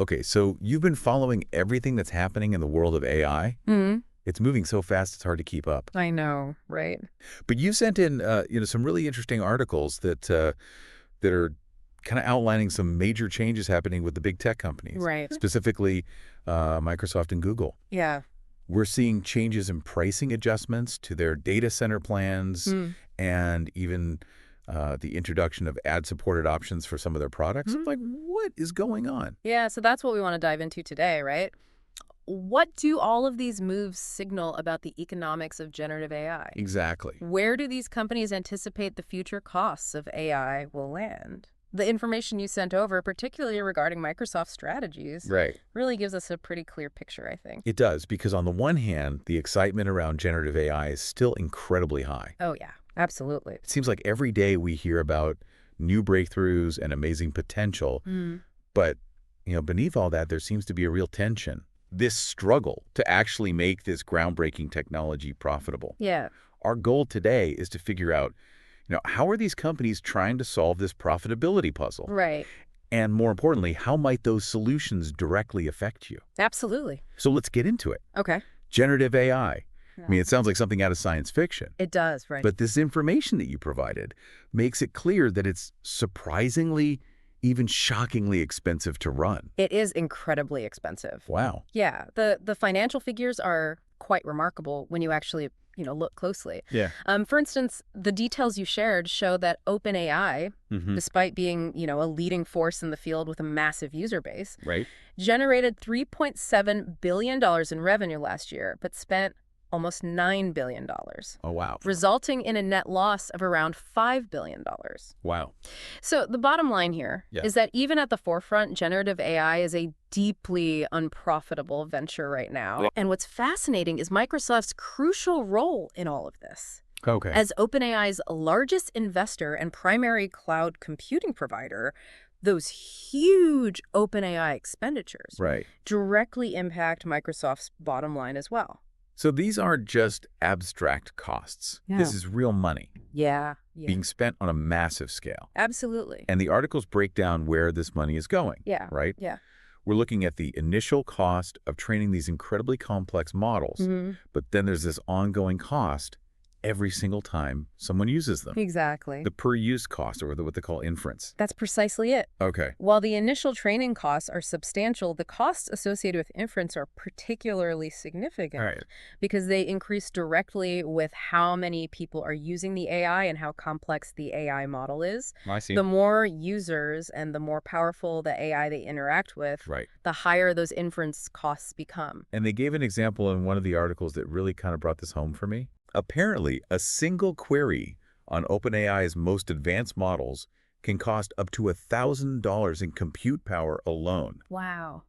Okay, so you've been following everything that's happening in the world of AI. Mm, It's moving so fast, it's hard to keep up. I know, right? But you sent in, some really interesting articles that are kind of outlining some major changes happening with the big tech companies, Right. specifically Microsoft and Google. Yeah. We're seeing changes in pricing adjustments to their data center plans Mm. and even the introduction of ad-supported options for some of their products. Mhm. Like, what is going on? Yeah, so that's what we want to dive into today, right? What do all of these moves signal about the economics of generative AI? Exactly. Where do these companies anticipate the future costs of AI will land? The information you sent over, particularly regarding Microsoft's strategies, Right. really gives us a pretty clear picture, I think. It does, because on the one hand, the excitement around generative AI is still incredibly high. Oh, yeah, absolutely. It seems like every day we hear about new breakthroughs and amazing potential, Mm. but beneath all that, there seems to be a real tension. This struggle to actually make this groundbreaking technology profitable. Yeah, Our goal today is to figure out, how are these companies trying to solve this profitability puzzle? right. And more importantly, how might those solutions directly affect you? Absolutely. So let's get into it. Okay. Generative AI. I Yeah. mean, it sounds like something out of science fiction. It does, right? But this information that you provided makes it clear that it's surprisingly, even shockingly expensive to run. It is incredibly expensive. Wow. Yeah, the financial figures are quite remarkable when you actually, look closely. Yeah. For instance, the details you shared show that OpenAI, Mm-hmm. despite being, a leading force in the field with a massive user base, Right. generated $3.7 billion in revenue last year, but spent almost $9 billion, Oh, wow. resulting in a net loss of around $5 billion. Wow. So the bottom line here Yeah. is that even at the forefront, generative AI is a deeply unprofitable venture right now. Yeah. And what's fascinating is Microsoft's crucial role in all of this. Okay. As OpenAI's largest investor and primary cloud computing provider, those huge OpenAI expenditures Right. directly impact Microsoft's bottom line as well. So these aren't just abstract costs. Yeah. This is real money Yeah. being spent on a massive scale. Absolutely. And the articles break down where this money is going. Yeah. Right? Yeah. We're looking at the initial cost of training these incredibly complex models, Mhm. but then there's this ongoing cost every single time someone uses them. Exactly. The per-use cost, or what they call inference. That's precisely it. Okay. While the initial training costs are substantial, the costs associated with inference are particularly significant All right. because they increase directly with how many people are using the AI and how complex the AI model is. I see. The more users and the more powerful the AI they interact with, Right. the higher those inference costs become. And they gave an example in one of the articles that really kind of brought this home for me. Apparently, a single query on OpenAI's most advanced models can cost up to $1,000 in compute power alone. Wow.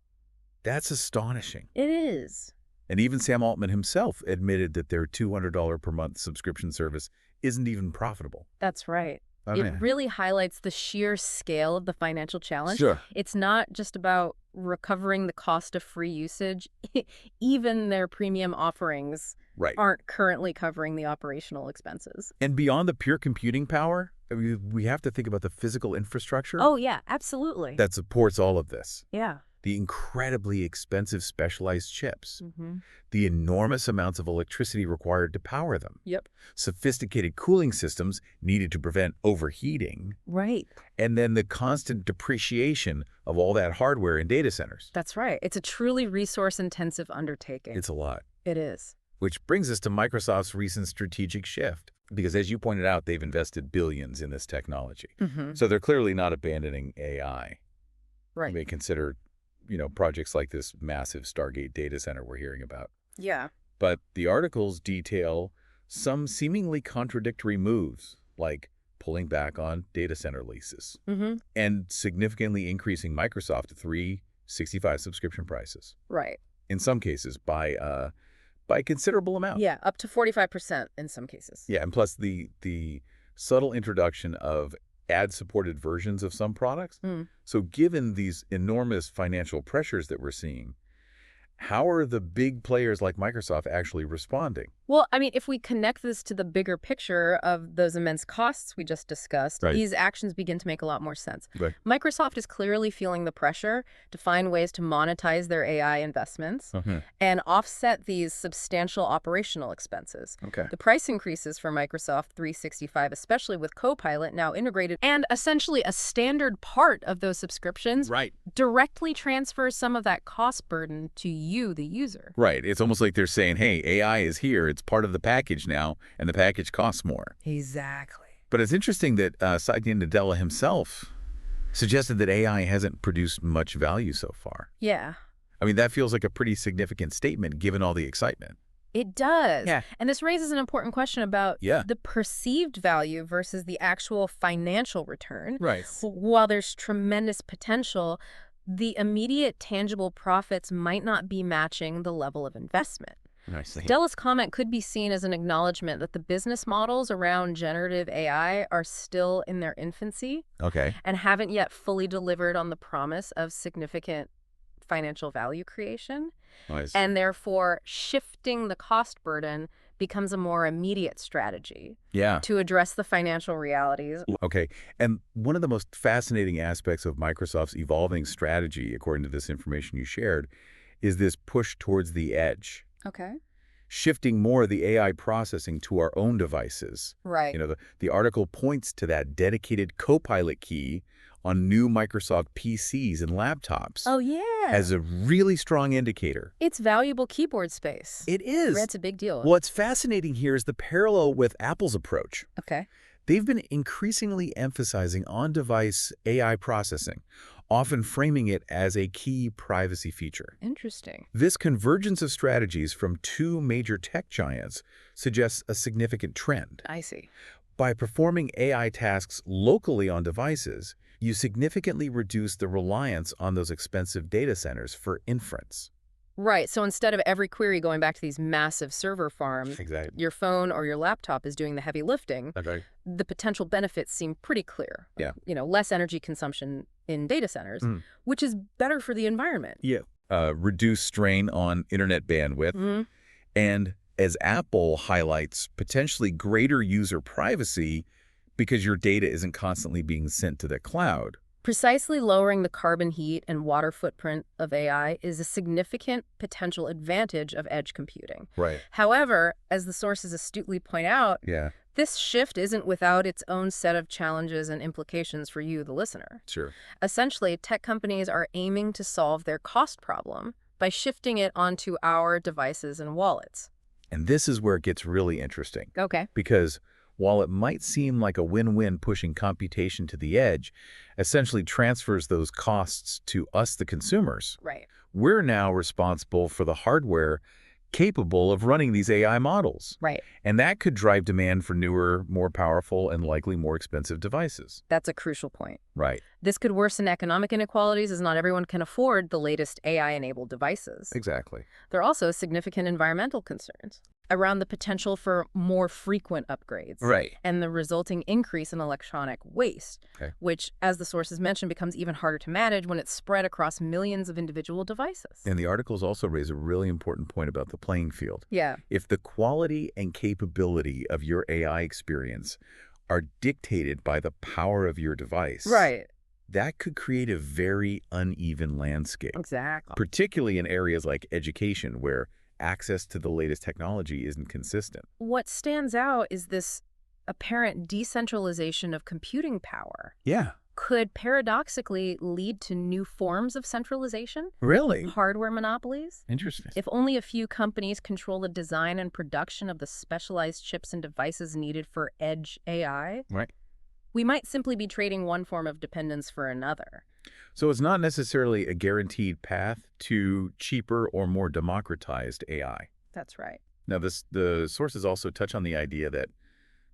That's astonishing. It is. And even Sam Altman himself admitted that their $200 per month subscription service isn't even profitable. That's right. Oh, It man. really highlights the sheer scale of the financial challenge. Sure. It's not just about recovering the cost of free usage. Even their premium offerings Right. aren't currently covering the operational expenses. And beyond the pure computing power, I mean, we have to think about the physical infrastructure Oh, yeah, absolutely. that supports all of this. Yeah. The incredibly expensive specialized chips, Mm-hmm. the enormous amounts of electricity required to power them, Yep. sophisticated cooling systems needed to prevent overheating, Right. and then the constant depreciation of all that hardware in data centers. That's right. It's a truly resource-intensive undertaking. It's a lot. It is. Which brings us to Microsoft's recent strategic shift. Because as you pointed out, they've invested billions in this technology. Mm-hmm. So they're clearly not abandoning AI. Right. You may consider, projects like this massive Stargate data center we're hearing about. Yeah. But the articles detail some seemingly contradictory moves, like pulling back on data center leases Mm-hmm. and significantly increasing Microsoft to 365 subscription prices. Right. In some cases, by a considerable amount. Yeah, up to 45% in some cases. Yeah, and plus the subtle introduction of ad-supported versions of some products. Mm. So given these enormous financial pressures that we're seeing, How are the big players like Microsoft actually responding? Well, I mean, if we connect this to the bigger picture of those immense costs we just discussed, Right. these actions begin to make a lot more sense. Right. Microsoft is clearly feeling the pressure to find ways to monetize their AI investments and offset these substantial operational expenses. Okay. The price increases for Microsoft 365, especially with Copilot now integrated and essentially a standard part of those subscriptions, Right. directly transfers some of that cost burden to you, the user. Right. It's almost like they're saying, hey, AI is here. It's part of the package now, and the package costs more. Exactly. But it's interesting that Satya Nadella himself suggested that AI hasn't produced much value so far. Yeah. I mean, that feels like a pretty significant statement given all the excitement. It does. Yeah. And this raises an important question about Yeah. the perceived value versus the actual financial return. Right. While there's tremendous potential, the immediate tangible profits might not be matching the level of investment. I see. Della's comment could be seen as an acknowledgement that the business models around generative AI are still in their infancy Okay. and haven't yet fully delivered on the promise of significant financial value creation. I see. And therefore, shifting the cost burden becomes a more immediate strategy Yeah. to address the financial realities. Okay. And one of the most fascinating aspects of Microsoft's evolving strategy, according to this information you shared, is this push towards the edge, Okay. shifting more of the AI processing to our own devices. Right. You know, the article points to that dedicated Copilot key on new Microsoft PCs and laptops Oh, yeah. as a really strong indicator. It's valuable keyboard space. It is. That's a big deal. What's fascinating here is the parallel with Apple's approach. Okay. They've been increasingly emphasizing on-device AI processing, often framing it as a key privacy feature. Interesting. This convergence of strategies from two major tech giants suggests a significant trend. I see. By performing AI tasks locally on devices, you significantly reduce the reliance on those expensive data centers for inference. Right. So instead of every query going back to these massive server farms, Exactly. your phone or your laptop is doing the heavy lifting. Okay. The potential benefits seem pretty clear. Yeah. You know, less energy consumption in data centers, Mm. which is better for the environment. Yeah. Reduce strain on internet bandwidth. Mhm. And as Apple highlights, potentially greater user privacy because your data isn't constantly being sent to the cloud. Precisely lowering the carbon heat and water footprint of AI is a significant potential advantage of edge computing. Right. However, as the sources astutely point out, Yeah, this shift isn't without its own set of challenges and implications for you, the listener. sure. Essentially, tech companies are aiming to solve their cost problem by shifting it onto our devices and wallets. And this is where it gets really interesting. Okay. Because while it might seem like a win-win pushing computation to the edge, essentially transfers those costs to us, the consumers, Right. we're now responsible for the hardware capable of running these AI models. Right. And that could drive demand for newer, more powerful, and likely more expensive devices. That's a crucial point. Right. This could worsen economic inequalities as not everyone can afford the latest AI-enabled devices. Exactly. There are also significant environmental concerns around the potential for more frequent upgrades Right. and the resulting increase in electronic waste, Okay. which, as the sources mentioned, becomes even harder to manage when it's spread across millions of individual devices. And the articles also raise a really important point about the playing field. Yeah. If the quality and capability of your AI experience are dictated by the power of your device, Right. that could create a very uneven landscape, Exactly. particularly in areas like education where access to the latest technology isn't consistent. What stands out is this apparent decentralization of computing power Yeah. could paradoxically lead to new forms of centralization, Really? hardware monopolies. Interesting. If only a few companies control the design and production of the specialized chips and devices needed for edge AI, Right. we might simply be trading one form of dependence for another. So it's not necessarily a guaranteed path to cheaper or more democratized AI. That's right. Now, the sources also touch on the idea that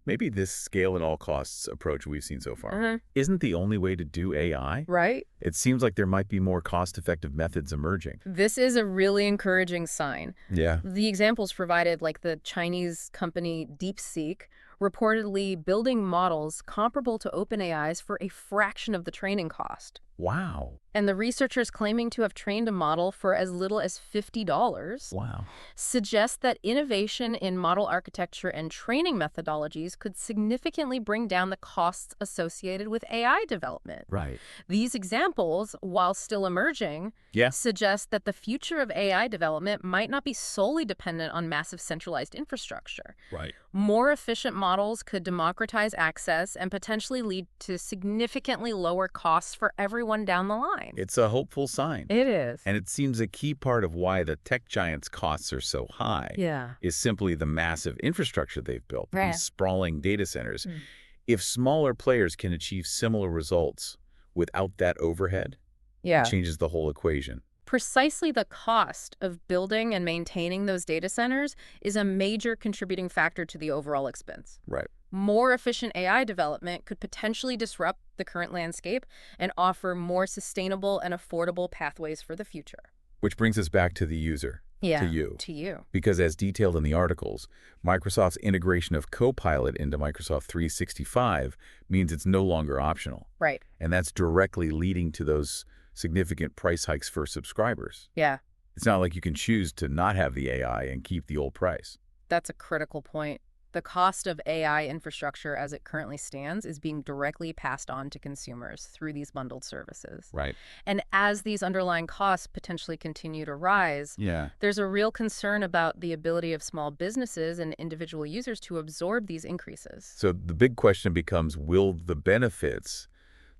maybe this scale at all costs approach we've seen so far isn't the only way to do AI. Right? It seems like there might be more cost-effective methods emerging. This is a really encouraging sign. Yeah. The examples provided, like the Chinese company DeepSeek, reportedly building models comparable to OpenAI's for a fraction of the training cost. Wow. And the researchers claiming to have trained a model for as little as $50 Wow. suggests that innovation in model architecture and training methodologies could significantly bring down the costs associated with AI development. Right. These examples, while still emerging, Yeah. suggest that the future of AI development might not be solely dependent on massive centralized infrastructure. Right. More efficient models could democratize access and potentially lead to significantly lower costs for everyone down the line. It's a hopeful sign. It is. And it seems a key part of why the tech giants' costs are so high Yeah. is simply the massive infrastructure they've built, Right. these sprawling data centers. Mm. If smaller players can achieve similar results without that overhead, it Yeah. changes the whole equation. Precisely the cost of building and maintaining those data centers is a major contributing factor to the overall expense. Right. More efficient AI development could potentially disrupt the current landscape and offer more sustainable and affordable pathways for the future. Which brings us back to the user, Yeah. to you. To you. Because as detailed in the articles, Microsoft's integration of Copilot into Microsoft 365 means it's no longer optional. Right. And that's directly leading to those significant price hikes for subscribers. Yeah. It's not like you can choose to not have the AI and keep the old price. That's a critical point. The cost of AI infrastructure as it currently stands is being directly passed on to consumers through these bundled services. Right. And as these underlying costs potentially continue to rise, Yeah. there's a real concern about the ability of small businesses and individual users to absorb these increases. So the big question becomes, will the benefits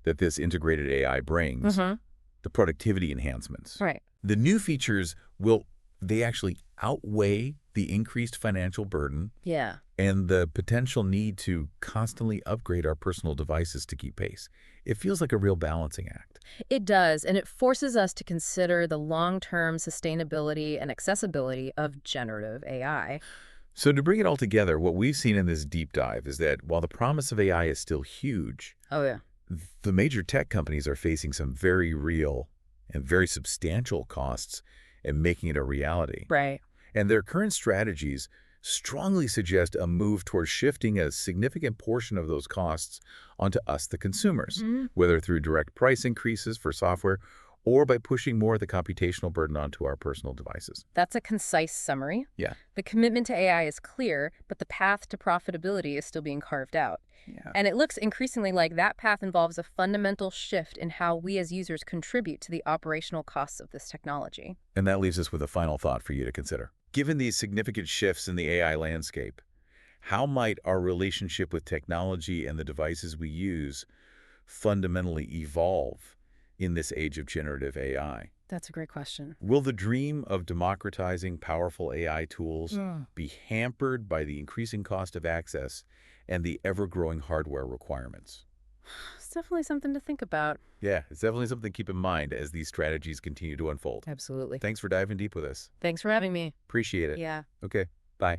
that this integrated AI brings, the productivity enhancements, Right. the new features, will they actually outweigh the increased financial burden Yeah. and the potential need to constantly upgrade our personal devices to keep pace? It feels like a real balancing act. It does, and it forces us to consider the long-term sustainability and accessibility of generative AI. So to bring it all together, what we've seen in this deep dive is that while the promise of AI is still huge, Oh, yeah. the major tech companies are facing some very real and very substantial costs in making it a reality. Right. And their current strategies strongly suggest a move towards shifting a significant portion of those costs onto us, the consumers, whether through direct price increases for software or by pushing more of the computational burden onto our personal devices. That's a concise summary. Yeah. The commitment to AI is clear, but the path to profitability is still being carved out. Yeah. And it looks increasingly like that path involves a fundamental shift in how we as users contribute to the operational costs of this technology. And that leaves us with a final thought for you to consider. Given these significant shifts in the AI landscape, how might our relationship with technology and the devices we use fundamentally evolve in this age of generative AI? That's a great question. Will the dream of democratizing powerful AI tools be hampered by the increasing cost of access and the ever-growing hardware requirements? It's definitely something to think about. Yeah, it's definitely something to keep in mind as these strategies continue to unfold. Absolutely. Thanks for diving deep with us. Thanks for having me. Appreciate it. Yeah. Okay, bye.